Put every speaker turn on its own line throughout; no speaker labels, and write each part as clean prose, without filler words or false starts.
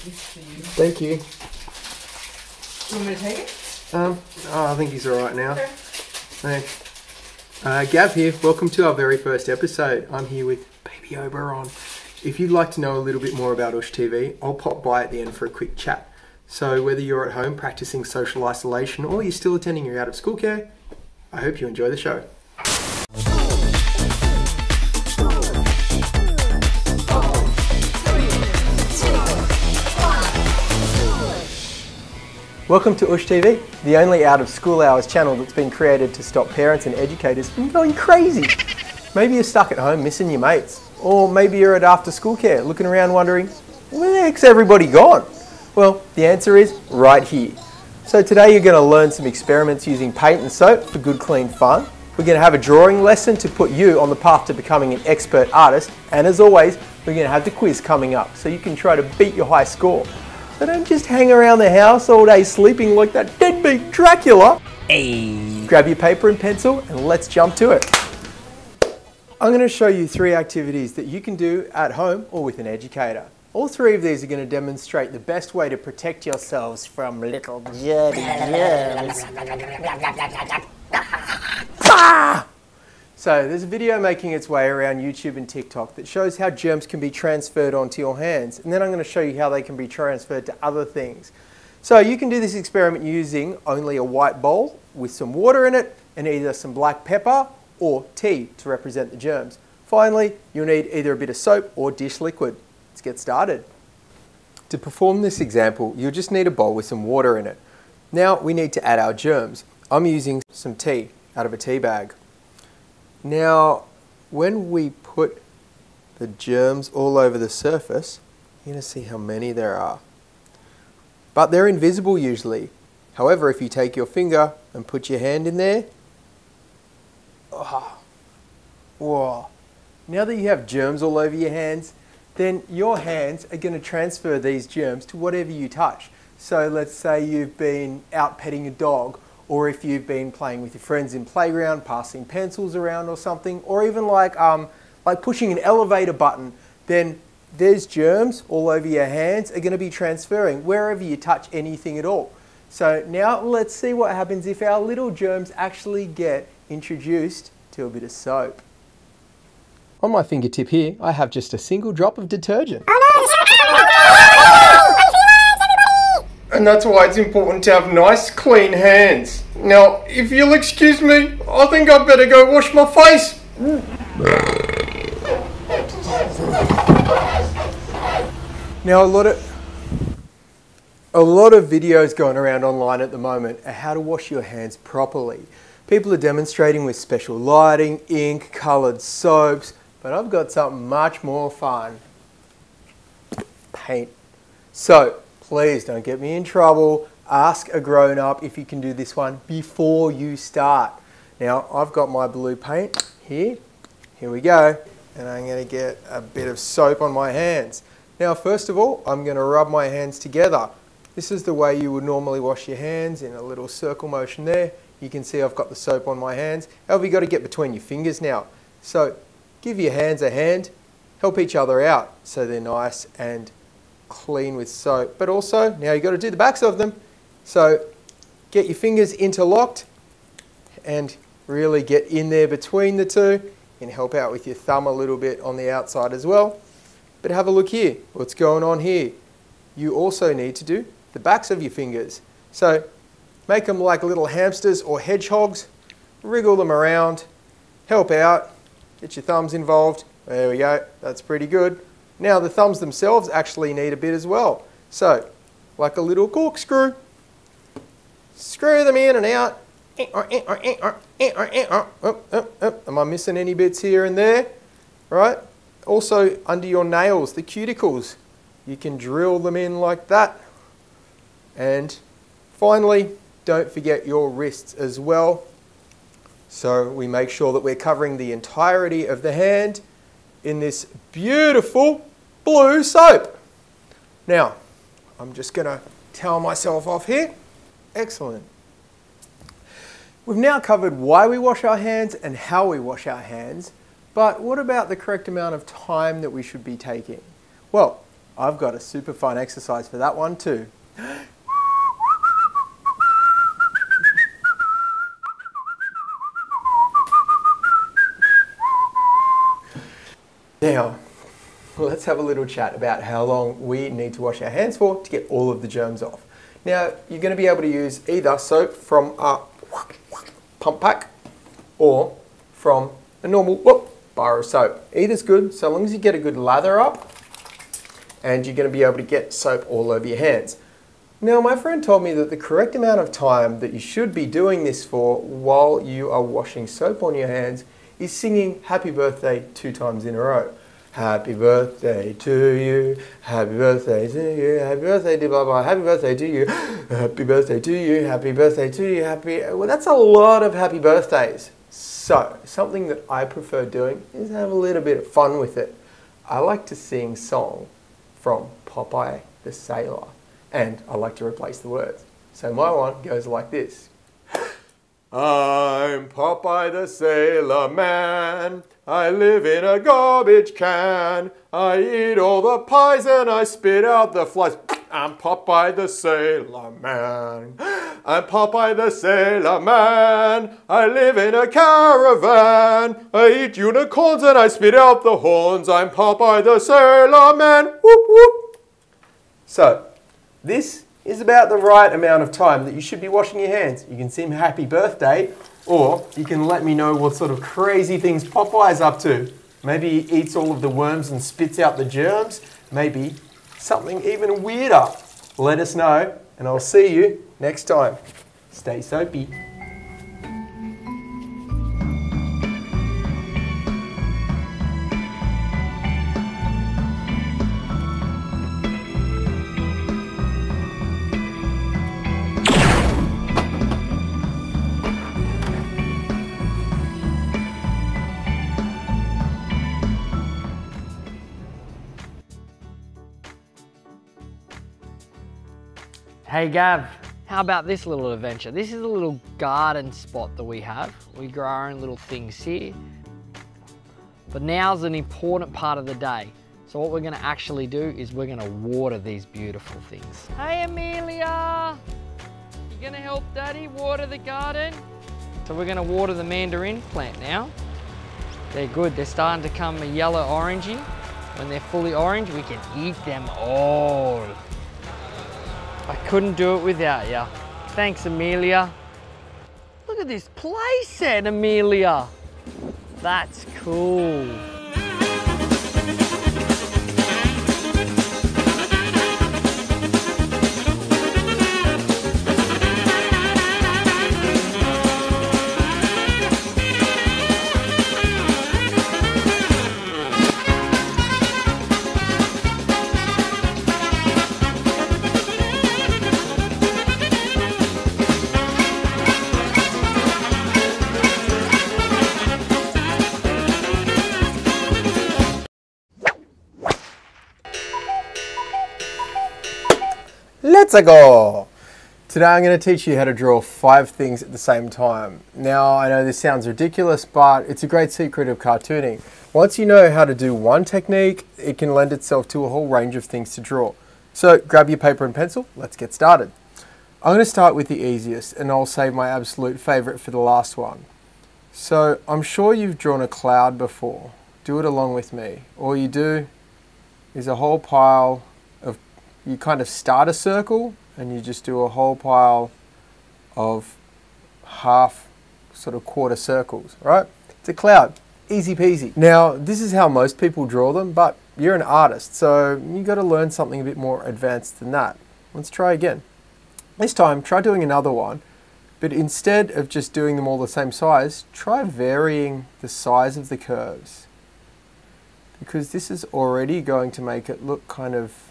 This for you.
Thank you.
Do you want me to take it?
I think he's alright now.
Okay.
Thanks. Gav here. Welcome to our very first episode. I'm here with Baby Oberon. If you'd like to know a little bit more about OOSH TV, I'll pop by at the end for a quick chat. So whether you're at home practicing social isolation or you're still attending your out of school care, I hope you enjoy the show. Welcome to OOSH TV, the only out of school hours channel that's been created to stop parents and educators from going crazy. Maybe you're stuck at home missing your mates, or maybe you're at after school care looking around wondering, where the heck's everybody gone? Well, the answer is right here. So today you're going to learn some experiments using paint and soap for good clean fun. We're going to have a drawing lesson to put you on the path to becoming an expert artist, and as always, we're going to have the quiz coming up so you can try to beat your high score. So don't just hang around the house all day sleeping like that deadbeat Dracula. Hey. Grab your paper and pencil and let's jump to it. I'm going to show you 3 activities that you can do at home or with an educator. All 3 of these are going to demonstrate the best way to protect yourselves from little dirty germs. So there's a video making its way around YouTube and TikTok that shows how germs can be transferred onto your hands, and then I'm going to show you how they can be transferred to other things. So you can do this experiment using only a white bowl with some water in it and either some black pepper or tea to represent the germs. Finally, you'll need either a bit of soap or dish liquid. Let's get started. To perform this example, you'll just need a bowl with some water in it. Now we need to add our germs. I'm using some tea out of a tea bag. Now, when we put the germs all over the surface, you're going to see how many there are. But they're invisible usually. However, if you take your finger and put your hand in there, whoa. Now that you have germs all over your hands, then your hands are going to transfer these germs to whatever you touch. So let's say you've been out petting a dog, or if you've been playing with your friends in playground, passing pencils around or something, or even like pushing an elevator button, then there's germs all over your hands are going to be transferring wherever you touch anything at all. So now let's see what happens if our little germs actually get introduced to a bit of soap. On my fingertip here, I have just a single drop of detergent. And that's why it's important to have nice, clean hands. Now, if you'll excuse me, I think I'd better go wash my face. Now, a lot of videos going around online at the moment are how to wash your hands properly. People are demonstrating with special lighting, ink, coloured soaps, but I've got something much more fun. Paint. So, please don't get me in trouble. Ask a grown-up if you can do this one before you start. Now, I've got my blue paint here. Here we go. And I'm going to get a bit of soap on my hands. Now, first of all, I'm going to rub my hands together. This is the way you would normally wash your hands, in a little circle motion there. You can see I've got the soap on my hands. However, you've got to get between your fingers now. So, give your hands a hand. Help each other out so they're nice and clean with soap. But also, now you've got to do the backs of them. So, get your fingers interlocked and really get in there between the two. You can help out with your thumb a little bit on the outside as well. But have a look here. What's going on here? You also need to do the backs of your fingers. So, make them like little hamsters or hedgehogs. Wriggle them around. Help out. Get your thumbs involved. There we go. That's pretty good. Now the thumbs themselves actually need a bit as well. So, like a little corkscrew. Screw them in and out. Am I missing any bits here and there? Right? Also under your nails, the cuticles. You can drill them in like that. And finally, don't forget your wrists as well. So we make sure that we're covering the entirety of the hand in this beautiful blue soap. Now, I'm just going to towel myself off here. Excellent. We've now covered why we wash our hands and how we wash our hands, but what about the correct amount of time that we should be taking? Well, I've got a super fun exercise for that one too. Now, let's have a little chat about how long we need to wash our hands for to get all of the germs off. Now, you're going to be able to use either soap from a pump pack or from a normal bar of soap. Either's good, so long as you get a good lather up and you're going to be able to get soap all over your hands. Now, my friend told me that the correct amount of time that you should be doing this for while you are washing soap on your hands is singing Happy Birthday 2 times in a row. Happy birthday to you, happy birthday to you, happy birthday to blah blah, happy birthday to you, happy birthday to you, happy birthday to you, happy... Well, that's a lot of happy birthdays. So, something that I prefer doing is have a little bit of fun with it. I like to sing song from Popeye the Sailor, and I like to replace the words. So my one goes like this. I'm Popeye the Sailor Man. I live in a garbage can. I eat all the pies and I spit out the flies. I'm Popeye the Sailor Man. I'm Popeye the Sailor Man. I live in a caravan. I eat unicorns and I spit out the horns. I'm Popeye the Sailor Man. Whoop whoop. So, this is about the right amount of time that you should be washing your hands. You can sing happy birthday, or you can let me know what sort of crazy things Popeye's up to. Maybe he eats all of the worms and spits out the germs. Maybe something even weirder. Let us know, and I'll see you next time. Stay soapy.
Hey Gav, how about this little adventure? This is a little garden spot that we have. We grow our own little things here. But now's an important part of the day. So what we're gonna actually do is we're gonna water these beautiful things. Hey Amelia, you gonna help Daddy water the garden? So we're gonna water the mandarin plant now. They're good, they're starting to come yellow orangey. When they're fully orange, we can eat them all. I couldn't do it without you. Thanks, Amelia. Look at this play set, Amelia. That's cool.
Let's go! Today I'm going to teach you how to draw 5 things at the same time. Now I know this sounds ridiculous, but it's a great secret of cartooning. Once you know how to do one technique, it can lend itself to a whole range of things to draw. So grab your paper and pencil, let's get started. I'm going to start with the easiest, and I'll save my absolute favourite for the last one. So I'm sure you've drawn a cloud before. Do it along with me. All you do is a whole pile of, you kind of start a circle and you just do a whole pile of half sort of quarter circles, right? It's a cloud, easy peasy. Now this is how most people draw them, but you're an artist, so you got to learn something a bit more advanced than that. Let's try again. This time try doing another one, but instead of just doing them all the same size, try varying the size of the curves, because this is already going to make it look kind of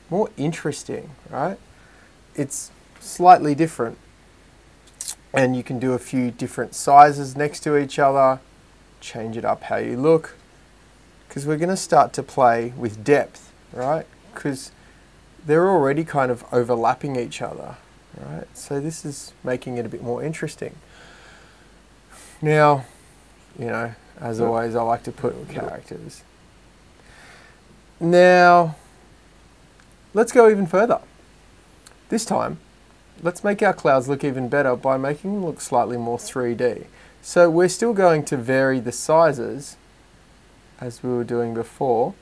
more interesting, right? It's slightly different, and you can do a few different sizes next to each other, change it up how you look, because we're going to start to play with depth, right? Because they're already kind of overlapping each other, right? So this is making it a bit more interesting. Now, you know, as always, I like to put characters. Now, let's go even further. This time, let's make our clouds look even better by making them look slightly more 3D. So we're still going to vary the sizes as we were doing before,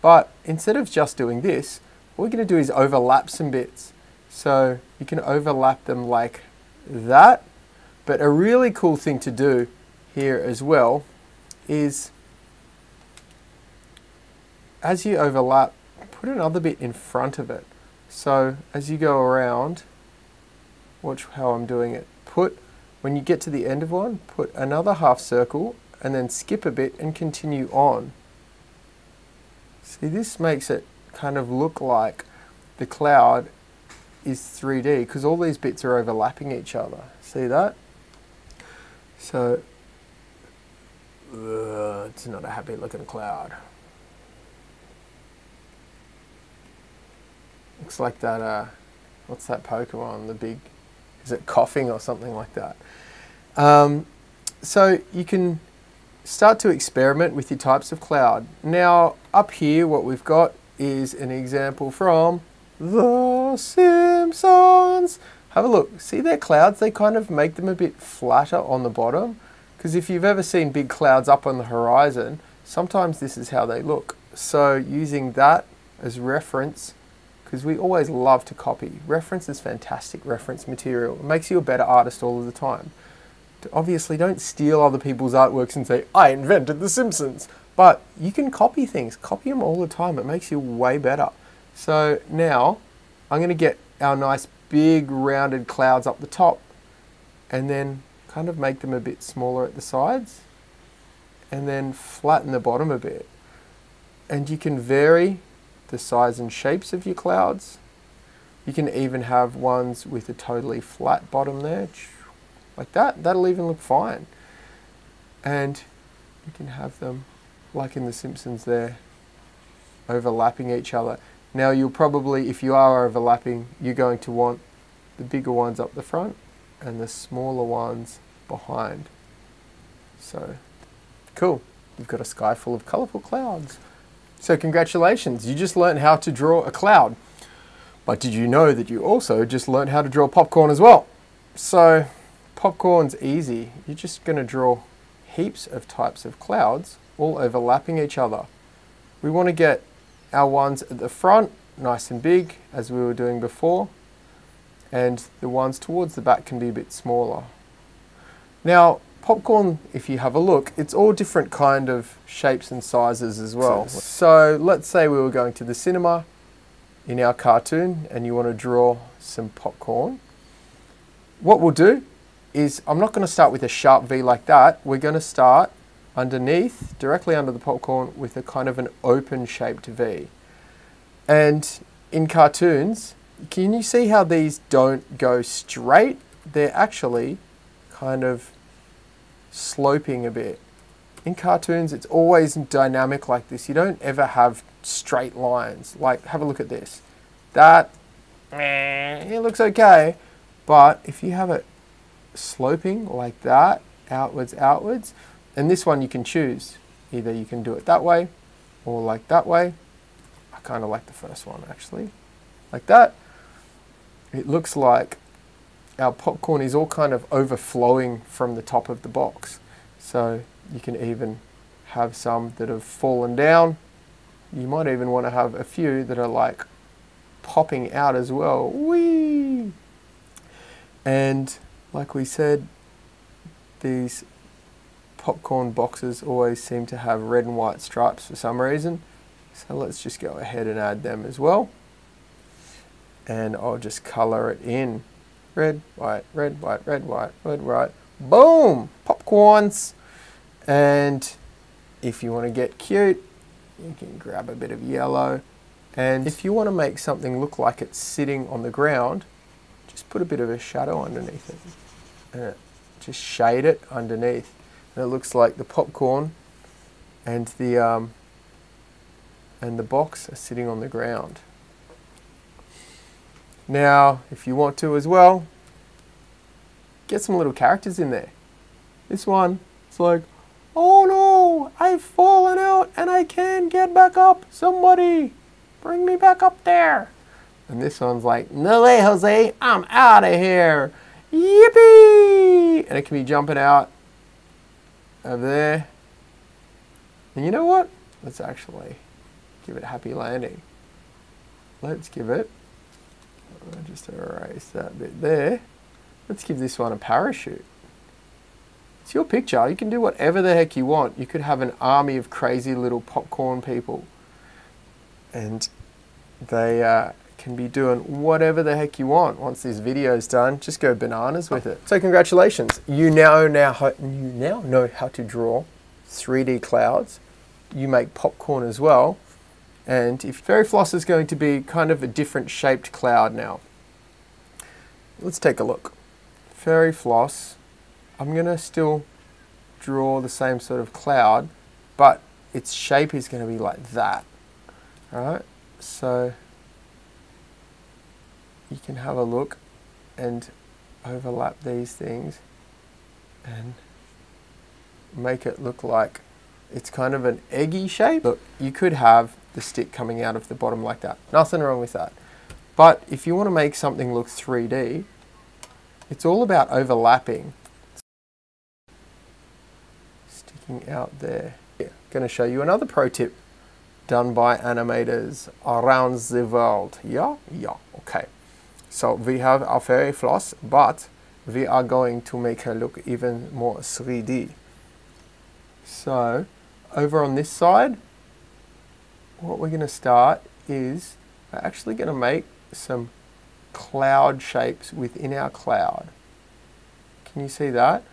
but instead of just doing this, what we're going to do is overlap some bits. So you can overlap them like that, but a really cool thing to do here as well is as you overlap, put another bit in front of it. So as you go around, watch how I'm doing it. When you get to the end of one, put another half circle and then skip a bit and continue on. See, this makes it kind of look like the cloud is 3D because all these bits are overlapping each other. See that? So, it's not a happy looking cloud. Looks like that, what's that Pokemon, the big, is it coughing or something like that? So you can start to experiment with your types of cloud. Now up here what we've got is an example from The Simpsons. Have a look, see their clouds? They kind of make them a bit flatter on the bottom, because if you've ever seen big clouds up on the horizon, sometimes this is how they look. So using that as reference, because we always love to copy. Reference is fantastic reference material. It makes you a better artist all of the time. Obviously, don't steal other people's artworks and say, I invented The Simpsons. But you can copy things. Copy them all the time. It makes you way better. So now, I'm going to get our nice big rounded clouds up the top and then kind of make them a bit smaller at the sides and then flatten the bottom a bit. And you can vary the size and shapes of your clouds. You can even have ones with a totally flat bottom there, like that. That'll even look fine. And you can have them, like in The Simpsons there, overlapping each other. Now you'll probably, if you are overlapping, you're going to want the bigger ones up the front and the smaller ones behind. So, cool. We've got a sky full of colourful clouds. So congratulations, you just learned how to draw a cloud. But did you know that you also just learned how to draw popcorn as well? So popcorn's easy. You're just going to draw heaps of types of clouds all overlapping each other. We want to get our ones at the front nice and big as we were doing before, and the ones towards the back can be a bit smaller. Now popcorn, if you have a look, it's all different kind of shapes and sizes as well. So let's say we were going to the cinema in our cartoon and you want to draw some popcorn. What we'll do is, I'm not going to start with a sharp V like that. We're going to start underneath, directly under the popcorn, with a kind of an open shaped V. And in cartoons, can you see how these don't go straight? They're actually kind of sloping a bit. In cartoons, it's always dynamic like this. You don't ever have straight lines. Like, have a look at this. That, it looks okay. But if you have it sloping like that, outwards, outwards, and this one you can choose. Either you can do it that way or like that way. I kind of like the first one actually. Like that. It looks like our popcorn is all kind of overflowing from the top of the box. So you can even have some that have fallen down. You might even want to have a few that are like popping out as well. Whee! And like we said, these popcorn boxes always seem to have red and white stripes for some reason. So let's just go ahead and add them as well. And I'll just color it in. Red, white, red, white, red, white, red, white. Boom! Popcorns! And if you want to get cute, you can grab a bit of yellow. And if you want to make something look like it's sitting on the ground, just put a bit of a shadow underneath it. And just shade it underneath. And it looks like the popcorn and the box are sitting on the ground. Now, if you want to as well, get some little characters in there. This one, it's like, oh no, I've fallen out and I can't get back up, somebody. bring me back up there. And this one's like, no way, Jose, I'm out of here. Yippee! And it can be jumping out over there. And you know what? Let's actually give it a happy landing. Let's give it, I'll just erase that bit there. Let's give this one a parachute. It's your picture. You can do whatever the heck you want. You could have an army of crazy little popcorn people. And they can be doing whatever the heck you want. Once this video is done, just go bananas with it. So congratulations. You now know how to draw 3D clouds. You make popcorn as well. And if Fairy Floss is going to be kind of a different shaped cloud now. Let's take a look. Fairy Floss, I'm going to still draw the same sort of cloud, but its shape is going to be like that. Alright, so you can have a look and overlap these things and make it look like it's kind of an eggy shape. Look, you could have the stick coming out of the bottom like that. Nothing wrong with that. But if you want to make something look 3D, it's all about overlapping. Sticking out there. Yeah, going to show you another pro tip done by animators around the world. Yeah? Yeah, okay. So we have our Fairy Floss, but we are going to make her look even more 3D. So over on this side, what we're going to start is we're actually going to make some cloud shapes within our cloud. Can you see that?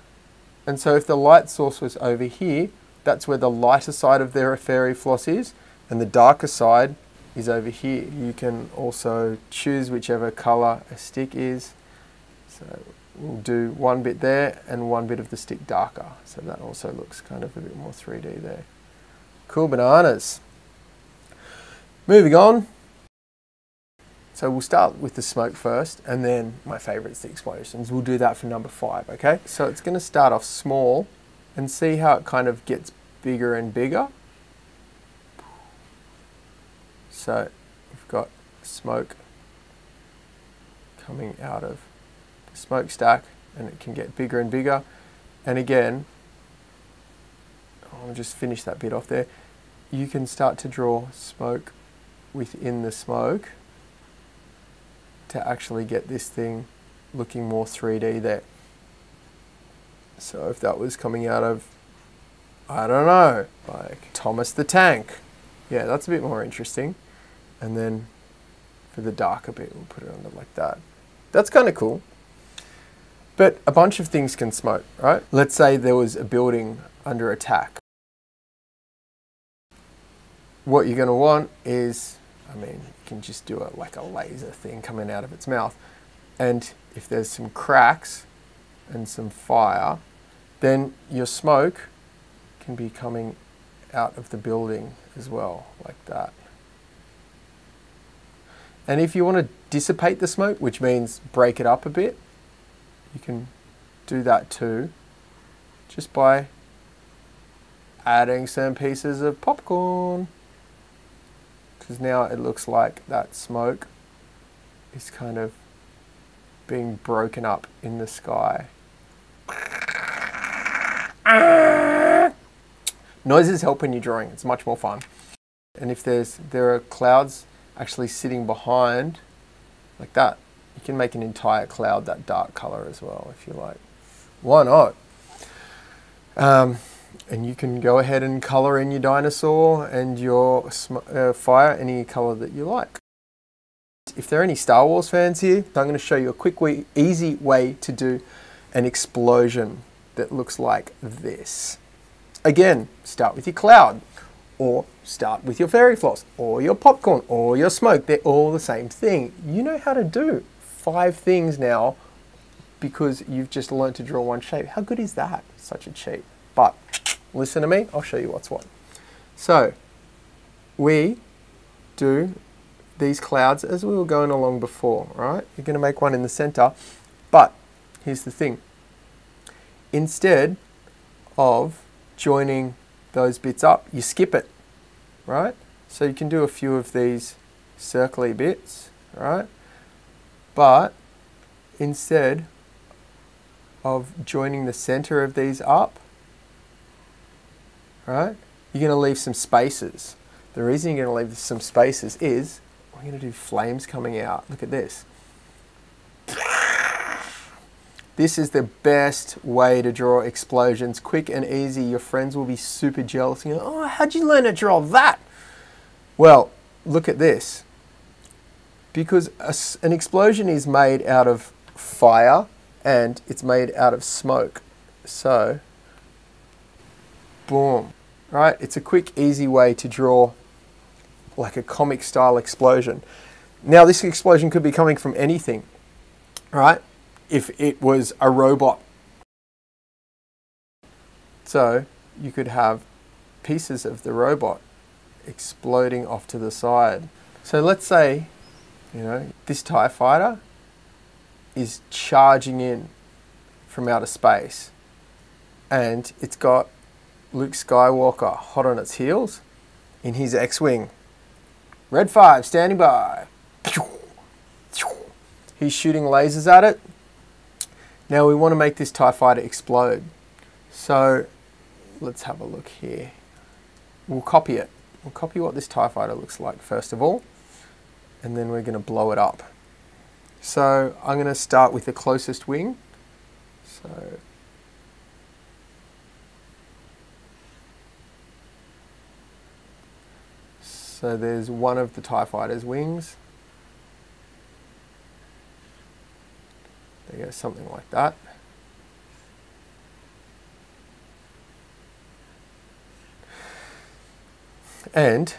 And so if the light source was over here, that's where the lighter side of their Fairy Floss is, and the darker side is over here. You can also choose whichever color a stick is. So we'll do one bit there and one bit of the stick darker. So that also looks kind of a bit more 3D there. Cool bananas. Moving on. So we'll start with the smoke first, and then my favorite is the explosions. We'll do that for number 5, okay? So it's going to start off small and see how it kind of gets bigger and bigger. So we've got smoke coming out of the smokestack, and it can get bigger and bigger. And again, I'll just finish that bit off there. You can start to draw smoke within the smoke to actually get this thing looking more 3D there. So if that was coming out of, I don't know, like Thomas the Tank, yeah, that's a bit more interesting. And then for the darker bit, we'll put it under like that. That's kind of cool. But a bunch of things can smoke, right? Let's say there was a building under attack. What you're going to want is, I mean, you can just do it like a laser thing coming out of its mouth. And if there's some cracks and some fire, then your smoke can be coming out of the building as well, like that. And if you want to dissipate the smoke, which means break it up a bit, you can do that too, just by adding some pieces of popcorn. Because now it looks like that smoke is kind of being broken up in the sky. Noises help when you're drawing. It's much more fun. And if there are clouds actually sitting behind, like that, you can make an entire cloud that dark color as well, if you like. Why not? And you can go ahead and color in your dinosaur and your fire any color that you like. If there are any Star Wars fans here, I'm going to show you a quick, easy way to do an explosion that looks like this. Again, start with your cloud, or start with your Fairy Floss, or your popcorn, or your smoke. They're all the same thing. You know how to do 5 things now because you've just learned to draw one shape. How good is that? Such a cheat. But listen to me, I'll show you what's what. So we do these clouds as we were going along before, right? You're going to make one in the center, but here's the thing. Instead of joining those bits up, you skip it, right? So you can do a few of these circly bits, right? But instead of joining the center of these up, right, you're going to leave some spaces. The reason you're going to leave some spaces is we're going to do flames coming out. Look at this. This is the best way to draw explosions, quick and easy. Your friends will be super jealous. You know, oh, how'd you learn to draw that? Well, look at this. Because an explosion is made out of fire and it's made out of smoke. So, boom, right? It's a quick, easy way to draw like a comic style explosion. Now, this explosion could be coming from anything, right? If it was a robot. So you could have pieces of the robot exploding off to the side. So let's say, you know, this TIE fighter is charging in from outer space and it's got Luke Skywalker hot on its heels in his X-Wing. Red 5 standing by. He's shooting lasers at it. Now we want to make this TIE fighter explode. So let's have a look here. We'll copy it. We'll copy what this TIE fighter looks like first of all, and then we're going to blow it up. So I'm going to start with the closest wing. So there's one of the TIE fighter's wings. There you go, something like that. And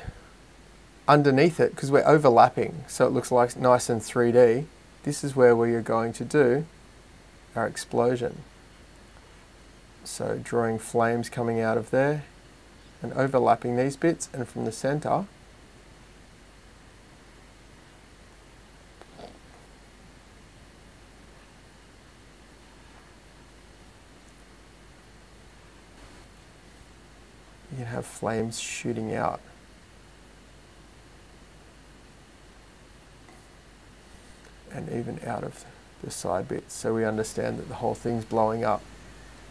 underneath it, because we're overlapping, so it looks like nice and 3D, this is where we are going to do our explosion. So drawing flames coming out of there and overlapping these bits, and from the center, you can have flames shooting out. And even out of the side bits, so we understand that the whole thing's blowing up.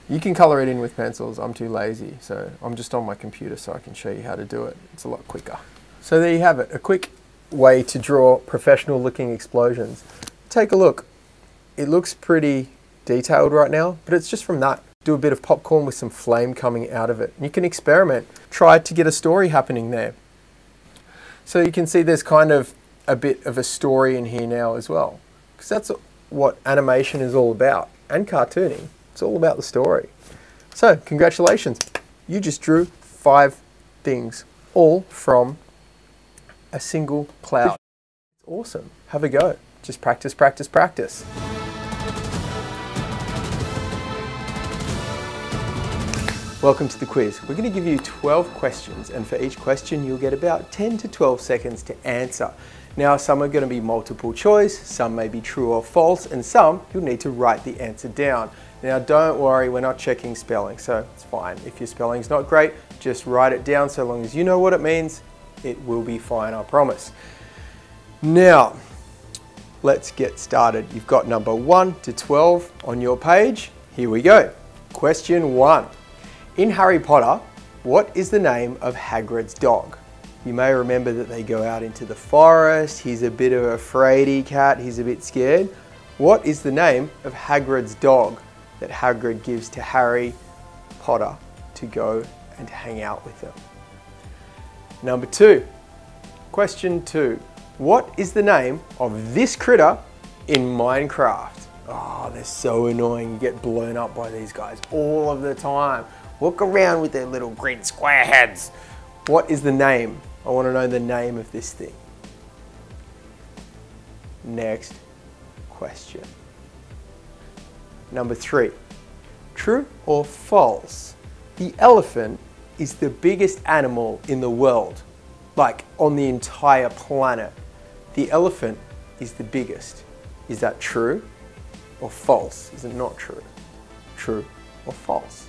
You can color it in with pencils. I'm too lazy, so I'm just on my computer so I can show you how to do it. It's a lot quicker. So there you have it, a quick way to draw professional looking explosions. Take a look. It looks pretty detailed right now, but it's just from that. Do a bit of popcorn with some flame coming out of it. You can experiment. Try to get a story happening there. So you can see there's kind of a bit of a story in here now as well, because that's what animation is all about, and cartooning. It's all about the story. So congratulations, you just drew 5 things, all from a single cloud. It's awesome. Have a go. Just practice, practice, practice. Welcome to the quiz. We're going to give you 12 questions, and for each question you'll get about 10 to 12 seconds to answer. Now, some are going to be multiple choice, some may be true or false, and some you'll need to write the answer down. Now, don't worry, we're not checking spelling, so it's fine. If your spelling's not great, just write it down. So long as you know what it means, it will be fine, I promise. Now, let's get started. You've got number 1 to 12 on your page. Here we go. Question 1. In Harry Potter, what is the name of Hagrid's dog? You may remember that they go out into the forest. He's a bit of a fraidy cat. He's a bit scared. What is the name of Hagrid's dog that Hagrid gives to Harry Potter to go and hang out with them? Number 2. Question 2. What is the name of this critter in Minecraft? Oh, they're so annoying. You get blown up by these guys all of the time. Walk around with their little green square heads. What is the name? I want to know the name of this thing. Next question. Number 3. True or false? The elephant is the biggest animal in the world, like on the entire planet. The elephant is the biggest. Is that true or false? Is it not true? True or false?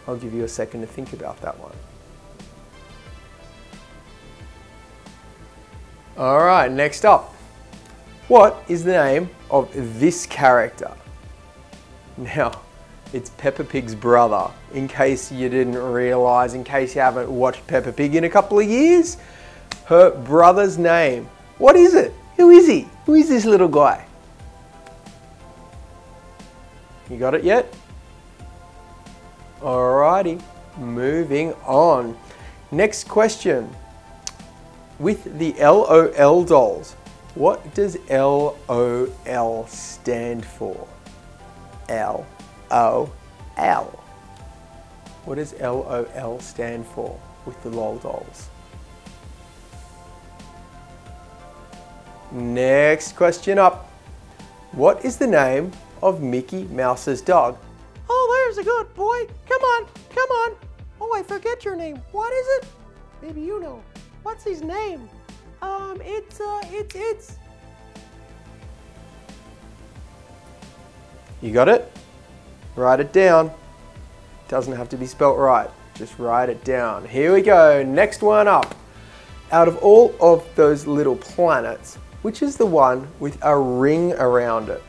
I'll give you a second to think about that one. All right, next up. What is the name of this character? Now, it's Peppa Pig's brother. In case you didn't realize, in case you haven't watched Peppa Pig in a couple of years, her brother's name. What is it? Who is he? Who is this little guy? You got it yet? Alrighty, moving on. Next question. With the LOL dolls, what does LOL stand for? LOL. What does LOL stand for with the LOL dolls? Next question up. What is the name of Mickey Mouse's dog? Oh, there's a good boy. Come on, come on. Oh, I forget your name. What is it? Maybe you know. What's his name? It's. You got it? Write it down. Doesn't have to be spelt right. Just write it down. Here we go. Next one up. Out of all of those little planets, which is the one with a ring around it?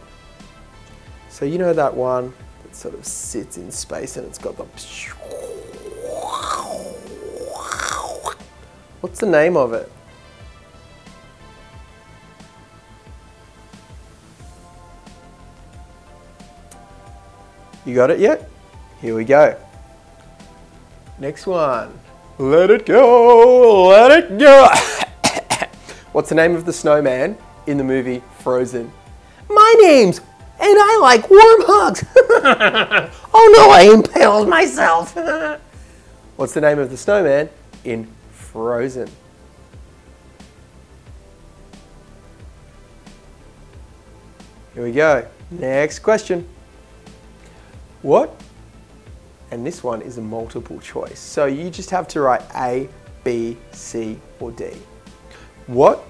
So you know that one that sort of sits in space and it's got the... What's the name of it? You got it yet? Here we go. Next one. Let it go, let it go. What's the name of the snowman in the movie Frozen? My name's, and I like warm hugs. Oh no, I impaled myself. What's the name of the snowman in Frozen? Here we go. Next question. What? And this one is a multiple choice. So you just have to write A, B, C, or D. What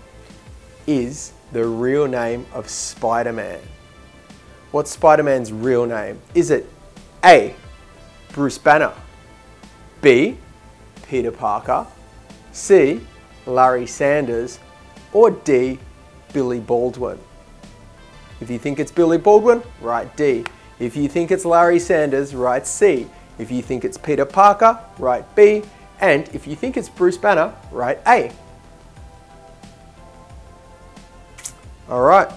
is the real name of Spider-Man? What's Spider-Man's real name? Is it A, Bruce Banner, B, Peter Parker, C, Larry Sanders, or D, Billy Baldwin? If you think it's Billy Baldwin, write D. If you think it's Larry Sanders, write C. If you think it's Peter Parker, write B. And if you think it's Bruce Banner, write A. All right,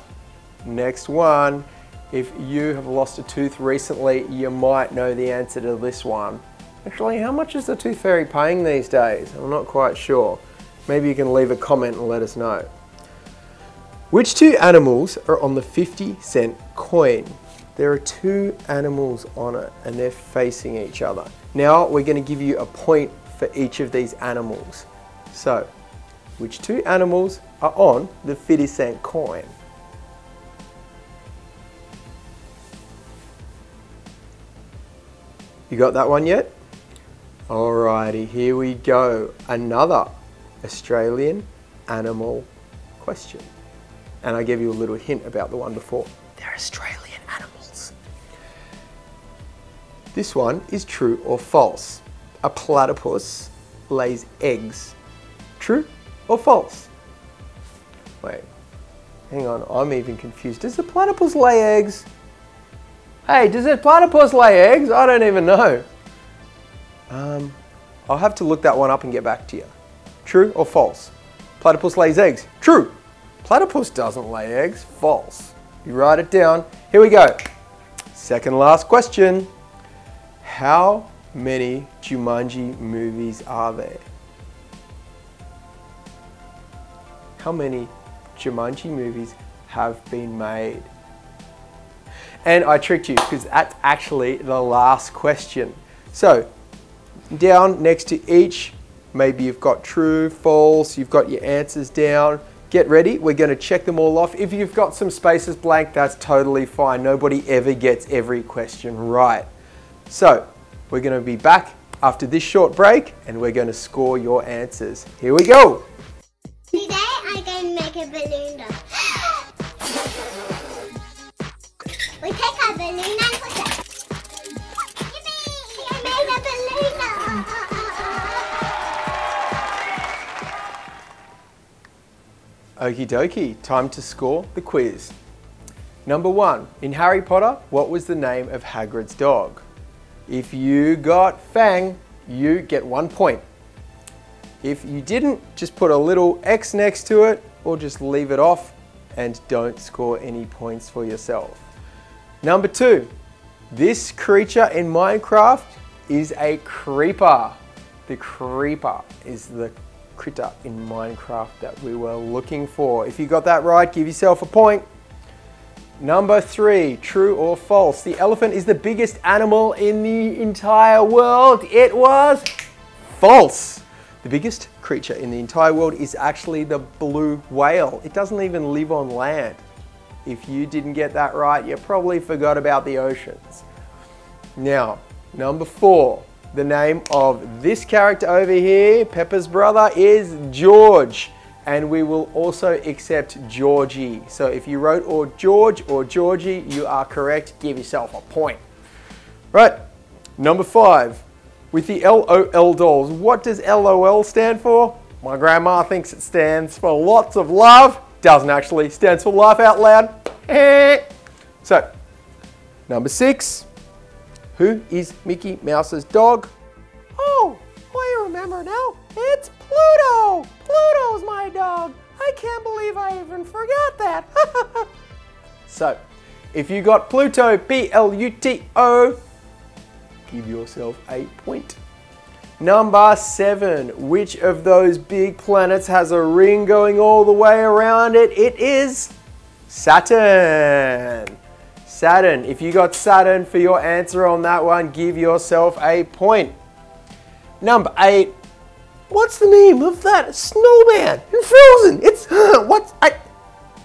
next one. If you have lost a tooth recently, you might know the answer to this one. Actually, how much is the Tooth Fairy paying these days? I'm not quite sure. Maybe you can leave a comment and let us know. Which two animals are on the 50-cent coin? There are two animals on it and they're facing each other. Now we're going to give you a point for each of these animals. So, which two animals are on the 50-cent coin? You got that one yet? Alrighty, here we go. Another Australian animal question. And I gave you a little hint about the one before. They're Australian animals. This one is true or false. A platypus lays eggs. True or false? Wait, hang on, I'm even confused. Does the platypus lay eggs? Hey, does the platypus lay eggs? I don't even know. I'll have to look that one up and get back to you. True or false? Platypus lays eggs. True. Platypus doesn't lay eggs. False. You write it down. Here we go. Second last question. How many Jumanji movies are there? How many Jumanji movies have been made? And I tricked you because that's actually the last question. So, down next to each, maybe you've got true, false, you've got your answers down. Get ready, we're going to check them all off. If you've got some spaces blank, that's totally fine. Nobody ever gets every question right. So, we're going to be back after this short break and we're going to score your answers. Here we go.
Today I'm going to make a balloon doll. We take our balloon and put it. Yippee! I made a balloon doll.
Okie dokie, time to score the quiz. Number 1, in Harry Potter, what was the name of Hagrid's dog? If you got Fang, you get 1 point. If you didn't, just put a little X next to it or just leave it off and don't score any points for yourself. Number 2, this creature in Minecraft is a creeper. The creeper is the critter in Minecraft that we were looking for. If you got that right, give yourself a point. Number 3, true or false? The elephant is the biggest animal in the entire world. It was false. The biggest creature in the entire world is actually the blue whale. It doesn't even live on land. If you didn't get that right, you probably forgot about the oceans. Now, number 4. The name of this character over here, Peppa's brother, is George. And we will also accept Georgie. So if you wrote or George or Georgie, you are correct. Give yourself a point. Right, number 5. With the LOL dolls, what does LOL stand for? My grandma thinks it stands for lots of love. Doesn't actually. Stands for laugh out loud. So, number 6. Who is Mickey Mouse's dog? Oh, I remember now. It's Pluto. Pluto's my dog. I can't believe I even forgot that. So, if you got Pluto, P-L-U-T-O, give yourself a point. Number 7. Which of those big planets has a ring going all the way around it? It is Saturn. Saturn. If you got Saturn for your answer on that one, give yourself a point. Number 8. What's the name of that snowman in Frozen? It's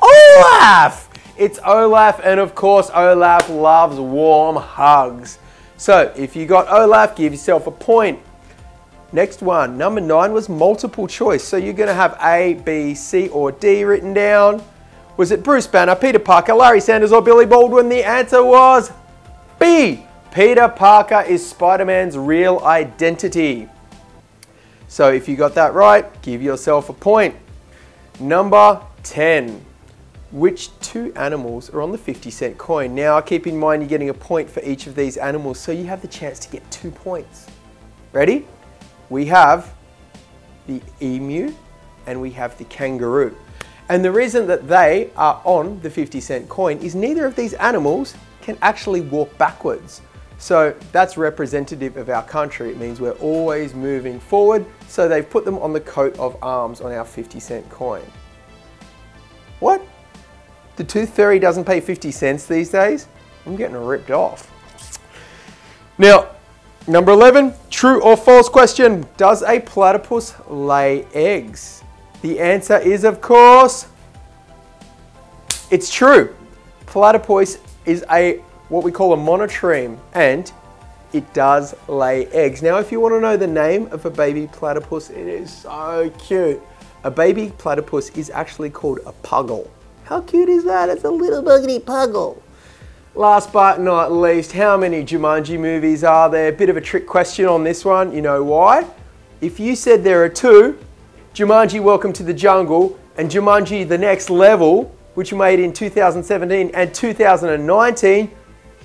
Olaf. It's Olaf, and of course Olaf loves warm hugs. So if you got Olaf, give yourself a point. Next one, number 9 was multiple choice. So you're going to have A, B, C, or D written down. Was it Bruce Banner, Peter Parker, Larry Sanders, or Billy Baldwin? The answer was B. Peter Parker is Spider-Man's real identity. So if you got that right, give yourself a point. Number 10. Which 2 animals are on the 50-cent coin? Now keep in mind you're getting a point for each of these animals, so you have the chance to get 2 points. Ready? We have the emu and we have the kangaroo. And the reason that they are on the 50-cent coin is neither of these animals can actually walk backwards. So that's representative of our country. It means we're always moving forward. So they've put them on the coat of arms on our 50-cent coin. What? The tooth fairy doesn't pay 50 cents these days? I'm getting ripped off. Now, number 11, true or false question. Does a platypus lay eggs? The answer is, of course, it's true. Platypus is what we call a monotreme, and it does lay eggs. Now, if you want to know the name of a baby platypus, it is so cute. A baby platypus is actually called a puggle. How cute is that? It's a little buggity puggle. Last but not least, how many Jumanji movies are there? Bit of a trick question on this one. You know why? If you said there are 2, Jumanji Welcome to the Jungle and Jumanji The Next Level, which were made in 2017 and 2019,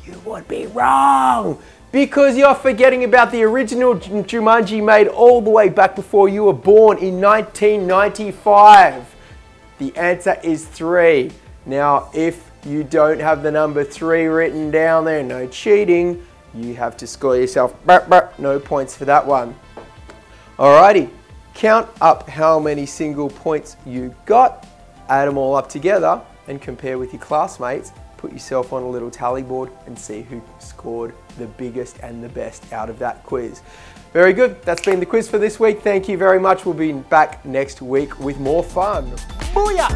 you would be wrong. Because you're forgetting about the original Jumanji made all the way back before you were born in 1995. The answer is 3. Now, if you don't have the number 3 written down there, no cheating, you have to score yourself no points for that one. Alrighty, count up how many single points you got, add them all up together, and compare with your classmates. Put yourself on a little tally board and see who scored the biggest and the best out of that quiz. Very good, that's been the quiz for this week. Thank you very much. We'll be back next week with more fun. Booyah!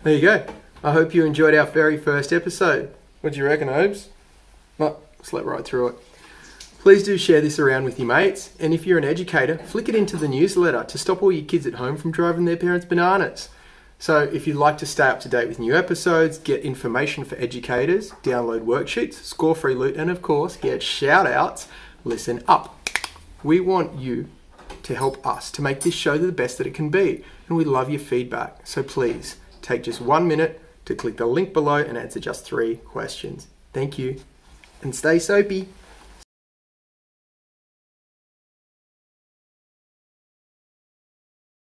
There you go. I hope you enjoyed our very first episode. What do you reckon, Obes? No, slept right through it. Please do share this around with your mates, and if you're an educator, flick it into the newsletter to stop all your kids at home from driving their parents bananas. So if you'd like to stay up to date with new episodes, get information for educators, download worksheets, score free loot, and of course, get shout outs, listen up. We want you to help us to make this show the best that it can be. And we love your feedback. So please take just 1 minute to click the link below and answer just 3 questions. Thank you. And stay soapy.